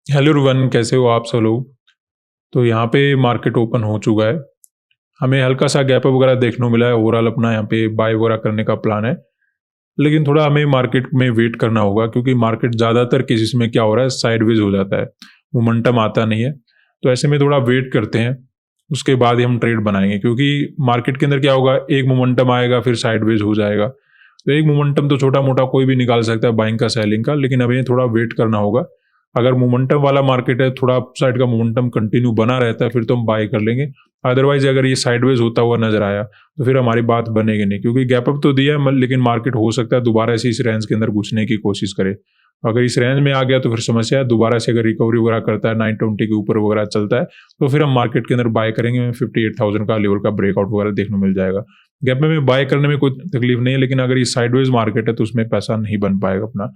Hello everyone, कैसे हो आप सब लोग। तो यहाँ पे मार्केट ओपन हो चुका है। हमें हल्का सा गैप अप वगैरह देखने को मिला है। ओवरऑल अपना यहाँ पे बाय वगैरह करने का प्लान है, लेकिन थोड़ा हमें मार्केट में वेट करना होगा, क्योंकि मार्केट ज़्यादातर केसेस में क्या हो रहा है, साइडवेज हो जाता है, मोमेंटम आता नहीं है। तो ऐसे में थोड़ा वेट करते हैं, उसके बाद ही हम ट्रेड बनाएंगे। क्योंकि मार्केट के अंदर क्या होगा, एक मोमेंटम आएगा फिर साइडवेज हो जाएगा। तो एक मोमेंटम तो छोटा मोटा कोई भी निकाल सकता है बाइंग का सेलिंग का, लेकिन हमें थोड़ा वेट करना होगा। अगर मोमेंटम वाला मार्केट है, थोड़ा अप साइड का मोमेंटम कंटिन्यू बना रहता है, फिर तो हम बाय कर लेंगे। अदरवाइज अगर ये साइडवेज होता हुआ नजर आया तो फिर हमारी बात बनेगी नहीं, क्योंकि गैप अप तो दिया है, लेकिन मार्केट हो सकता है दोबारा से इस रेंज के अंदर घुसने की कोशिश करे। अगर इस रेंज में आ गया तो फिर समस्या है। दोबारा से अगर रिकवरी वगैरह करता है, 920 के ऊपर वगैरह चलता है, तो फिर हम मार्केट के अंदर बाय करेंगे। 58,000 का लेवल का ब्रेकआउट वगैरह देखने को मिल जाएगा। गैप में बाय करने में कोई तकलीफ नहीं है, लेकिन अगर ये साइडवेज मार्केट है तो उसमें पैसा नहीं बन पाएगा अपना।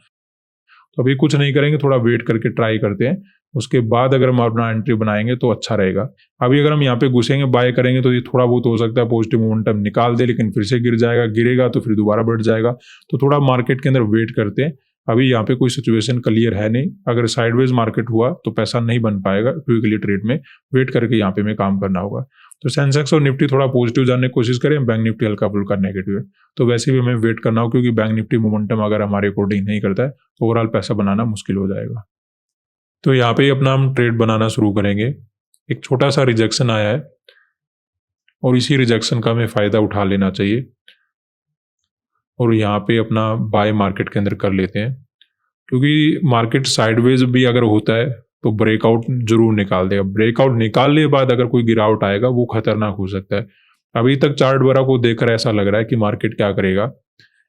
तो अभी कुछ नहीं करेंगे, थोड़ा वेट करके ट्राई करते हैं। उसके बाद अगर हम अपना एंट्री बनाएंगे तो अच्छा रहेगा। अभी अगर हम यहाँ पे घुसेंगे, बाय करेंगे, तो ये थोड़ा बहुत हो सकता है पॉजिटिव मोमेंटम निकाल दे, लेकिन फिर से गिर जाएगा। गिरेगा तो फिर दोबारा बढ़ जाएगा। तो थोड़ा मार्केट के अंदर वेट करते हैं। अभी यहाँ पे कोई सिचुएशन क्लियर है नहीं। अगर साइडवेज मार्केट हुआ तो पैसा नहीं बन पाएगा क्विकली ट्रेड में। वेट करके यहाँ पे हमें काम करना होगा। तो सेंसेक्स और निफ्टी थोड़ा पॉजिटिव जाने की कोशिश करें, बैंक निफ्टी हल्का फुल्का नेगेटिव है। तो वैसे भी हमें वेट करना हो, क्योंकि बैंक निफ्टी मोमेंटम अगर हमारे अकॉर्डिंग नहीं करता है तो ओवरऑल पैसा बनाना मुश्किल हो जाएगा। तो यहाँ पे अपना हम ट्रेड बनाना शुरू करेंगे। एक छोटा सा रिजेक्शन आया है और इसी रिजेक्शन का हमें फ़ायदा उठा लेना चाहिए, और यहाँ पे अपना बाय मार्केट के अंदर कर लेते हैं। क्योंकि मार्केट साइडवेज भी अगर होता है तो ब्रेकआउट जरूर निकाल देगा। ब्रेकआउट निकालने के बाद अगर कोई गिरावट आएगा वो खतरनाक हो सकता है। अभी तक चार्ट वगैरह को देखकर ऐसा लग रहा है कि मार्केट क्या करेगा,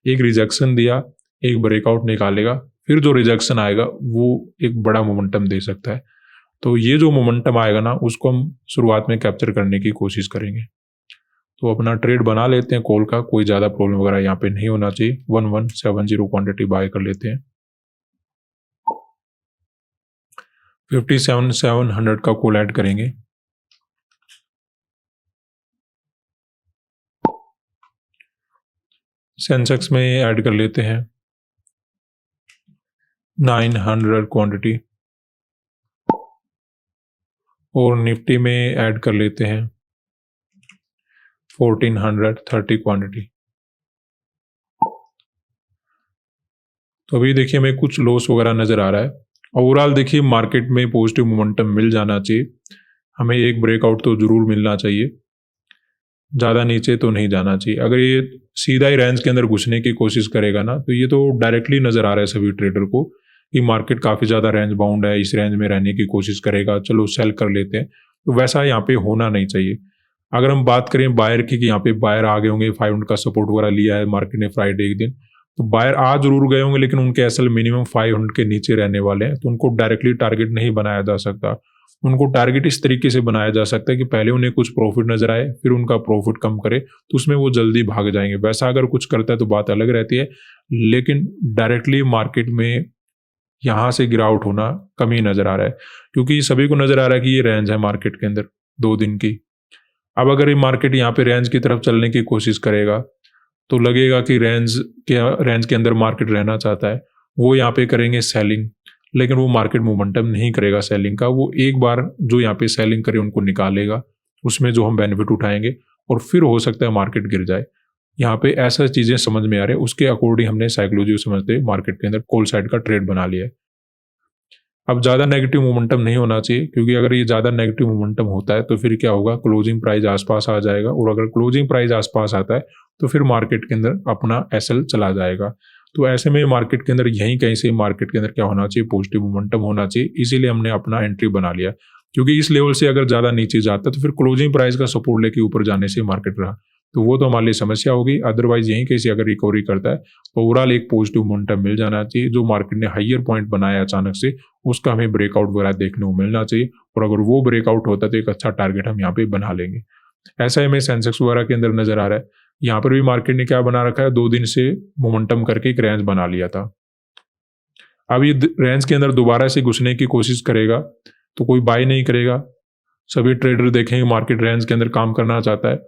एक रिजेक्शन दिया, एक ब्रेकआउट निकालेगा, फिर जो रिजेक्शन आएगा वो एक बड़ा मोमेंटम दे सकता है। तो ये जो मोमेंटम आएगा ना, उसको हम शुरुआत में कैप्चर करने की कोशिश करेंगे। तो अपना ट्रेड बना लेते हैं कॉल का। कोई ज़्यादा प्रॉब्लम वगैरह यहाँ पे नहीं होना चाहिए। 1170 क्वांटिटी बाय कर लेते हैं। 57,700 का कॉल ऐड करेंगे। सेंसेक्स में ऐड कर लेते हैं 900 क्वांटिटी, और निफ्टी में ऐड कर लेते हैं 1430 क्वांटिटी। तो अभी देखिए हमें कुछ लॉस वगैरह नज़र आ रहा है। ओवरऑल देखिए मार्केट में पॉजिटिव मोमेंटम मिल जाना चाहिए। हमें एक ब्रेकआउट तो ज़रूर मिलना चाहिए, ज़्यादा नीचे तो नहीं जाना चाहिए। अगर ये सीधा ही रेंज के अंदर घुसने की कोशिश करेगा ना, तो ये तो डायरेक्टली नज़र आ रहा है सभी ट्रेडर को कि मार्केट काफ़ी ज़्यादा रेंज बाउंड है, इस रेंज में रहने की कोशिश करेगा, चलो सेल कर लेते हैं। तो वैसा यहाँ पे होना नहीं चाहिए। अगर हम बात करें बायर की, कि यहाँ पे बायर आ गए होंगे, 500 का सपोर्ट वगैरह लिया है मार्केट ने फ्राइडे के दिन, तो बायर आ जरूर गए होंगे, लेकिन उनके असल मिनिमम 500 के नीचे रहने वाले हैं। तो उनको डायरेक्टली टारगेट नहीं बनाया जा सकता। उनको टारगेट इस तरीके से बनाया जा सकता है कि पहले उन्हें कुछ प्रॉफिट नजर आए, फिर उनका प्रॉफिट कम करे, तो उसमें वो जल्दी भाग जाएंगे। वैसा अगर कुछ करता है तो बात अलग रहती है, लेकिन डायरेक्टली मार्केट में यहाँ से गिरावट होना कम ही नजर आ रहा है, क्योंकि सभी को नजर आ रहा है कि ये रेंज है मार्केट के अंदर 2 दिन की। अब अगर ये मार्केट यहाँ पे रेंज की तरफ चलने की कोशिश करेगा तो लगेगा कि रेंज के अंदर मार्केट रहना चाहता है। वो यहाँ पे करेंगे सेलिंग, लेकिन वो मार्केट मोमेंटम नहीं करेगा सेलिंग का। वो एक बार जो यहाँ पे सेलिंग करे उनको निकालेगा, उसमें जो हम बेनिफिट उठाएंगे, और फिर हो सकता है मार्केट गिर जाए। यहाँ पे ऐसा चीज़ें समझ में आ रही है, उसके अकॉर्डिंग हमने साइकोलॉजी समझते मार्केट के अंदर कॉल साइड का ट्रेड बना लिया है। अब ज़्यादा नेगेटिव मोमेंटम नहीं होना चाहिए, क्योंकि अगर ये ज़्यादा नेगेटिव मोमेंटम होता है तो फिर क्या होगा, क्लोजिंग प्राइस आसपास आ जाएगा, और अगर क्लोजिंग प्राइस आसपास आता है तो फिर मार्केट के अंदर अपना एसएल चला जाएगा। तो ऐसे में मार्केट के अंदर यहीं कहीं से मार्केट के अंदर क्या होना चाहिए, पॉजिटिव मोमेंटम होना चाहिए। इसीलिए हमने अपना एंट्री बना लिया, क्योंकि इस लेवल से अगर ज़्यादा नीचे जाता है तो फिर क्लोजिंग प्राइस का सपोर्ट लेके ऊपर जाने से मार्केट रहा, तो वो तो हमारे लिए समस्या होगी। अदरवाइज यहीं कहीं से अगर रिकवरी करता है तो ओवरऑल एक पॉजिटिव मोमेंटम मिल जाना चाहिए। जो मार्केट ने हाइयर पॉइंट बनाया अचानक से, उसका हमें ब्रेकआउट वगैरह देखने को मिलना चाहिए, और अगर वो ब्रेकआउट होता है तो एक अच्छा टारगेट हम यहाँ पे बना लेंगे। ऐसा हमें सेंसेक्स वगैरह के अंदर नजर आ रहा है। यहाँ पर भी मार्केट ने क्या बना रखा है, 2 दिन से मोमेंटम करके एक रेंज बना लिया था। अब ये रेंज के अंदर दोबारा से घुसने की कोशिश करेगा तो कोई बाय नहीं करेगा। सभी ट्रेडर देखेंगे मार्केट रेंज के अंदर काम करना चाहता है,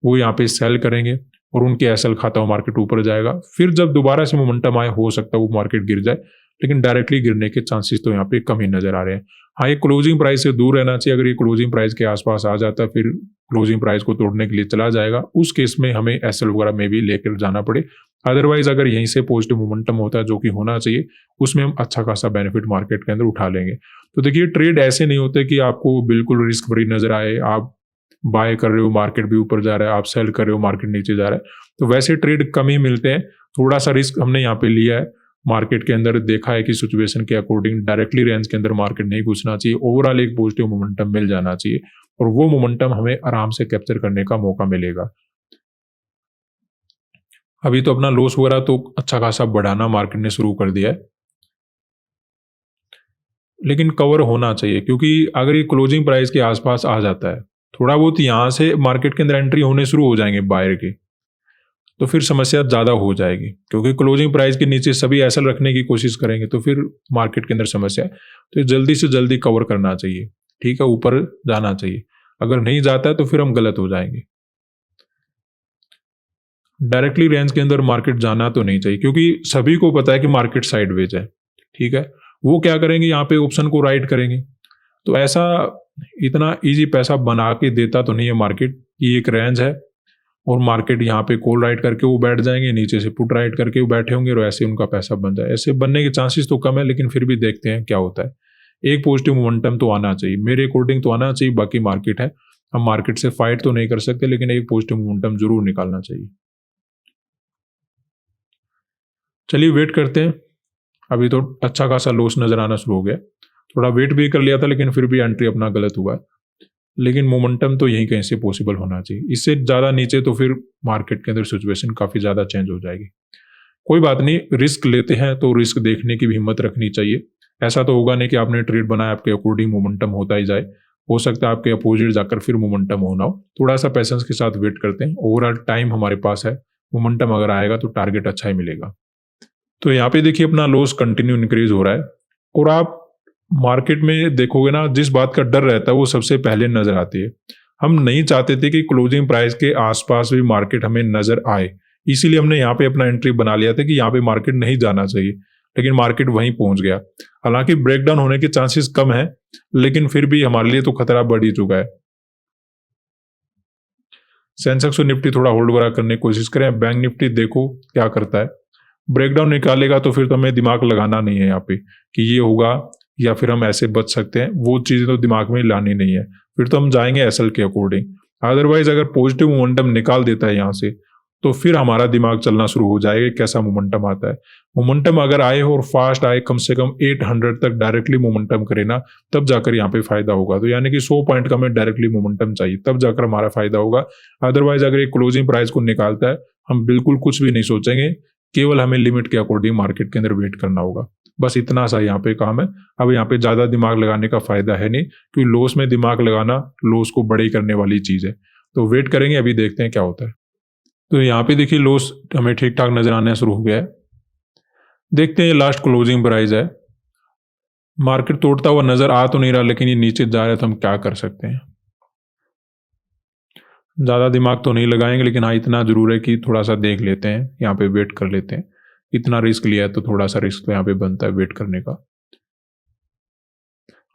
वो यहाँ पे सेल करेंगे, और उनके एसएल खाता हुआ मार्केट ऊपर जाएगा। फिर जब दोबारा से मोमेंटम आए, हो सकता है वो मार्केट गिर जाए, लेकिन डायरेक्टली गिरने के चांसेस तो यहाँ पे कम ही नजर आ रहे हैं। हाँ, ये क्लोजिंग प्राइस से दूर रहना चाहिए। अगर ये क्लोजिंग प्राइस के आसपास आ जाता है, फिर क्लोजिंग प्राइस को तोड़ने के लिए चला जाएगा, उस केस में हमें एसएल वगैरह में भी लेकर जाना पड़े। अदरवाइज अगर यहीं से पॉजिटिव मोमेंटम होता है, जो कि होना चाहिए, उसमें हम अच्छा खासा बेनिफिट मार्केट के अंदर उठा लेंगे। तो देखिए, ट्रेड ऐसे नहीं होते कि आपको बिल्कुल रिस्क फ्री नजर आए, आप बाय कर रहे हो मार्केट भी ऊपर जा रहा है, आप सेल कर रहे हो मार्केट नीचे जा रहा है, तो वैसे ट्रेड कम ही मिलते हैं। थोड़ा सा रिस्क हमने यहाँ पे लिया है, मार्केट के अंदर देखा है कि सिचुएशन के अकॉर्डिंग डायरेक्टली रेंज के अंदर मार्केट नहीं घुसना चाहिए, ओवरऑल एक पॉजिटिव मोमेंटम मिल जाना चाहिए, और वो मोमेंटम हमें आराम से कैप्चर करने का मौका मिलेगा। अभी तो अपना लॉस वगैरह तो अच्छा खासा बढ़ाना मार्केट ने शुरू कर दिया है, लेकिन कवर होना चाहिए, क्योंकि अगर ये क्लोजिंग प्राइस के आसपास आ जाता है, थोड़ा बहुत यहाँ से मार्केट के अंदर एंट्री होने शुरू हो जाएंगे बायर के, तो फिर समस्या ज़्यादा हो जाएगी, क्योंकि क्लोजिंग प्राइस के नीचे सभी एसएल रखने की कोशिश करेंगे, तो फिर मार्केट के अंदर समस्या है। तो ये जल्दी से जल्दी कवर करना चाहिए, ठीक है, ऊपर जाना चाहिए। अगर नहीं जाता है तो फिर हम गलत हो जाएंगे। डायरेक्टली रेंज के अंदर मार्केट जाना तो नहीं चाहिए, क्योंकि सभी को पता है कि मार्केट साइडवेज है, ठीक है। वो क्या करेंगे, यहाँ पे ऑप्शन को राइट करेंगे। तो ऐसा इतना इजी पैसा बना के देता तो नहीं है मार्केट। ये एक रेंज है और मार्केट यहाँ पे कॉल राइट करके वो बैठ जाएंगे, नीचे से पुट राइट करके वो बैठे होंगे, और ऐसे उनका पैसा बन जाए। ऐसे बनने के चांसेस तो कम है, लेकिन फिर भी देखते हैं क्या होता है। एक पॉजिटिव मोमेंटम तो आना चाहिए, मेरे अकॉर्डिंग तो आना चाहिए। बाकी मार्केट है, हम मार्केट से फाइट तो नहीं कर सकते, लेकिन एक पॉजिटिव मोमेंटम जरूर निकालना चाहिए। चलिए वेट करते हैं। अभी तो अच्छा खासा लॉस नजर आना शुरू हो गया, थोड़ा वेट भी कर लिया था, लेकिन फिर भी एंट्री अपना गलत हुआ। लेकिन मोमेंटम तो यहीं कहीं से पॉसिबल होना चाहिए, इससे ज़्यादा नीचे तो फिर मार्केट के अंदर सिचुएशन काफ़ी ज़्यादा चेंज हो जाएगी। कोई बात नहीं, रिस्क लेते हैं तो रिस्क देखने की भी हिम्मत रखनी चाहिए। ऐसा तो होगा नहीं कि आपने ट्रेड बनाया, आपके अकॉर्डिंग मोमेंटम होता ही जाए। हो सकता है आपके अपोजिट जाकर फिर मोमेंटम होना हो। थोड़ा सा पेशेंस के साथ वेट करते हैं, ओवरऑल टाइम हमारे पास है। मोमेंटम अगर आएगा तो टारगेट अच्छा ही मिलेगा। तो यहाँ पे देखिए अपना लॉस कंटिन्यू इंक्रीज हो रहा है, और आप मार्केट में देखोगे ना, जिस बात का डर रहता है वो सबसे पहले नजर आती है। हम नहीं चाहते थे कि क्लोजिंग प्राइस के आसपास भी मार्केट हमें नजर आए, इसीलिए हमने यहाँ पे अपना एंट्री बना लिया था कि यहाँ पे मार्केट नहीं जाना चाहिए, लेकिन मार्केट वहीं पहुंच गया। हालांकि ब्रेकडाउन होने के चांसेस कम है, लेकिन फिर भी हमारे लिए तो खतरा बढ़ ही चुका है। सेंसेक्स और निफ्टी थोड़ा होल्ड वगैरह करने की कोशिश करें। बैंक निफ्टी देखो क्या करता है, ब्रेकडाउन निकालेगा तो फिर तो हमें दिमाग लगाना नहीं है यहाँ पे कि ये होगा या फिर हम ऐसे बच सकते हैं, वो चीज़ें तो दिमाग में लानी नहीं है। फिर तो हम जाएंगे एसएल के अकॉर्डिंग। अदरवाइज अगर पॉजिटिव मोमेंटम निकाल देता है यहाँ से, तो फिर हमारा दिमाग चलना शुरू हो जाएगा कैसा मोमेंटम आता है। मोमेंटम अगर आए और फास्ट आए, कम से कम 800 तक डायरेक्टली मोमेंटम करे ना, तब जाकर यहाँ पे फायदा होगा। तो यानी कि 100 पॉइंट का हमें डायरेक्टली मोमेंटम चाहिए, तब जाकर हमारा फायदा होगा। अदरवाइज अगर ये क्लोजिंग प्राइस को निकालता है, हम बिल्कुल कुछ भी नहीं सोचेंगे, केवल हमें लिमिट के अकॉर्डिंग मार्केट के अंदर वेट करना होगा। बस इतना सा यहाँ पे काम है। अब यहाँ पे ज़्यादा दिमाग लगाने का फायदा है नहीं, क्योंकि लॉस में दिमाग लगाना लॉस को बड़े करने वाली चीज़ है। तो वेट करेंगे, अभी देखते हैं क्या होता है। तो यहाँ पे देखिए लॉस हमें ठीक ठाक नजर आना शुरू हो गया है। देखते हैं, लास्ट क्लोजिंग प्राइस है, मार्केट तोड़ता हुआ नजर आ तो नहीं रहा, लेकिन ये नीचे जा रहा है, तो हम क्या कर सकते हैं। ज़्यादा दिमाग तो नहीं लगाएंगे, लेकिन हाँ इतना जरूर है कि थोड़ा सा देख लेते हैं, यहाँ पे वेट कर लेते हैं। इतना रिस्क लिया है तो थोड़ा सा रिस्क तो यहाँ पे बनता है वेट करने का।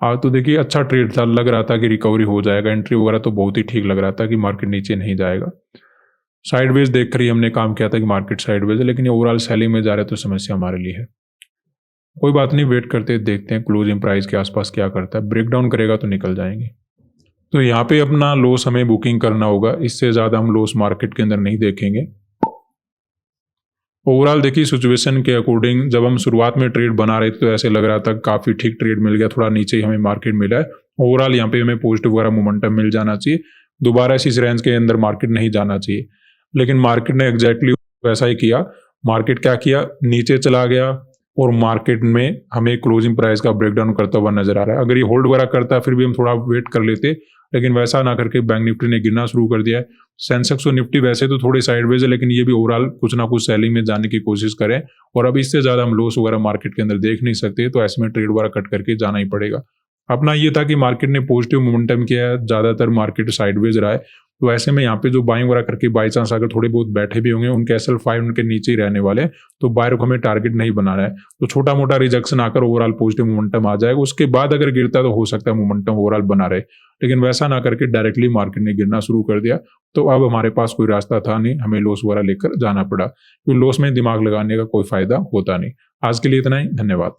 आज तो देखिए अच्छा ट्रेड था, लग रहा था कि रिकवरी हो जाएगा, एंट्री वगैरह तो बहुत ही ठीक लग रहा था कि मार्केट नीचे नहीं जाएगा। साइडवेज देख कर ही हमने काम किया था कि मार्केट साइडवेज है, लेकिन ये ओवरऑल सेलिंग में जा रहा है, तो समस्या हमारे लिए है। कोई बात नहीं, वेट करते देखते हैं क्लोजिंग प्राइस के आसपास क्या करता है। ब्रेकडाउन करेगा तो निकल जाएंगे। तो यहाँ पे अपना लॉस हमें बुकिंग करना होगा, इससे ज़्यादा हम लॉस मार्केट के अंदर नहीं देखेंगे। ओवरऑल देखिए सिचुएशन के अकॉर्डिंग, जब हम शुरुआत में ट्रेड बना रहे थे तो ऐसे लग रहा था काफ़ी ठीक ट्रेड मिल गया, थोड़ा नीचे ही हमें मार्केट मिला है। ओवरऑल यहाँ पे हमें पॉजिटिव वगैरह मोमेंटम मिल जाना चाहिए, दोबारा इस रेंज के अंदर मार्केट नहीं जाना चाहिए। लेकिन मार्केट ने एग्जैक्टली वैसा ही किया। मार्केट क्या किया, नीचे चला गया, और मार्केट में हमें क्लोजिंग प्राइस का ब्रेकडाउन करता हुआ नजर आ रहा है। अगर ये होल्ड वगैरह करता है फिर भी हम थोड़ा वेट कर लेते, लेकिन वैसा ना करके बैंक निफ्टी ने गिरना शुरू कर दिया है। सेंसेक्स और निफ्टी वैसे तो थोड़े साइडवेज है, लेकिन ये भी ओवरऑल कुछ ना कुछ सेलिंग में जाने की कोशिश करें, और अब इससे ज़्यादा हम लॉस वगैरह मार्केट के अंदर देख नहीं सकते, तो ऐसे में ट्रेड वगैरह कट करके जाना ही पड़ेगा। अपना ये था कि मार्केट ने पॉजिटिव मोमेंटम किया है, ज़्यादातर मार्केट साइडवेज रहा है, तो ऐसे में यहाँ पे जो बाइंग वगैरह करके बाई चांस अगर थोड़े बहुत बैठे भी होंगे, उनके SL5 उनके नीचे ही रहने वाले हैं, तो बायर को हमें टारगेट नहीं बनाना है। तो छोटा मोटा रिजेक्शन आकर ओवरऑल पॉजिटिव मोमेंटम आ जाएगा, उसके बाद अगर गिरता है तो हो सकता है मोमेंटम ओवरऑल बना रहे, लेकिन वैसा ना करके डायरेक्टली मार्केट ने गिरना शुरू कर दिया। तो अब हमारे पास कोई रास्ता था नहीं, हमें लॉस वगैरह लेकर जाना पड़ा, क्योंकि लॉस में दिमाग लगाने का कोई फायदा होता नहीं। आज के लिए इतना ही, धन्यवाद।